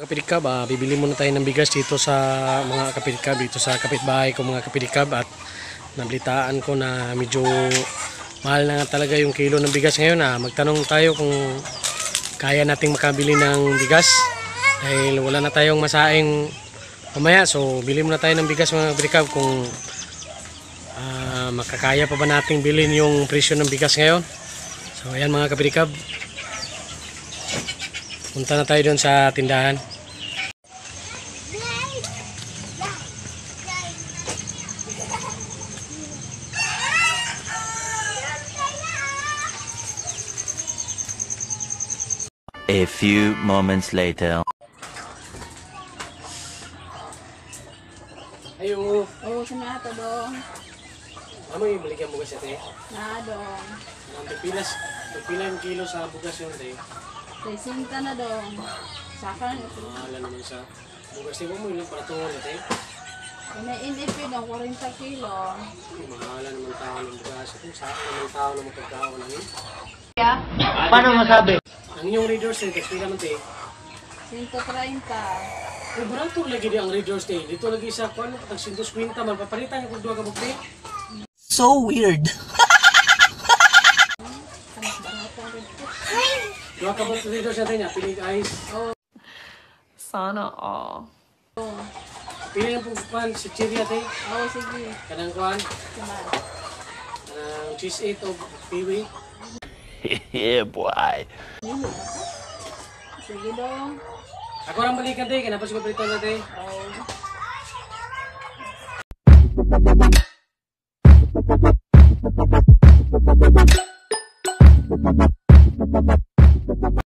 kapidikab, bibili muna tayo ng bigas dito sa mga kapidikab, dito sa kapitbahay ko mga kapidikab, at nabalitaan ko na medyo mahal na talaga yung kilo ng bigas ngayon. Magtanong tayo kung kaya nating makabili ng bigas dahil wala na tayong masaing mamaya. So bili muna tayo ng bigas mga kapidikab kung makakaya pa ba nating bilhin yung presyo ng bigas ngayon. So ayan mga kapidikab, punta na tayo doon sa tindahan. A few moments later. Ayo. Oo, sana ito dong. Ano yung balikan bugas ito? Na dong. Pila yung kilo sa bugas yun ito? 60 na dong. Saka na ito. Mahala naman sa bugas ito mo yung paratungan ito. Ina-NDP dong, 40 kilo. Mahala naman tao ng bugas ito. Saan naman tao ng magkakaon namin? Paano masabi? Ang inyong readers ito, pila naman ito? 130. Barato lagi di ang readers ito. Dito lagi sa kung ano, pag 150 man, papalitan yung kung 2 ka bukti. So weird. Dua ka bukti readers natin niya, pinig ice. Sana all. Pili ng pagkuhan, si Chiri natin. Oo, sige. Kanang kuhan, Saman. kanang cheese 8 o piwi. Yeah, boy. Sige dong. Ako lang balikan tayo, kanapos ko prito natin. Oo.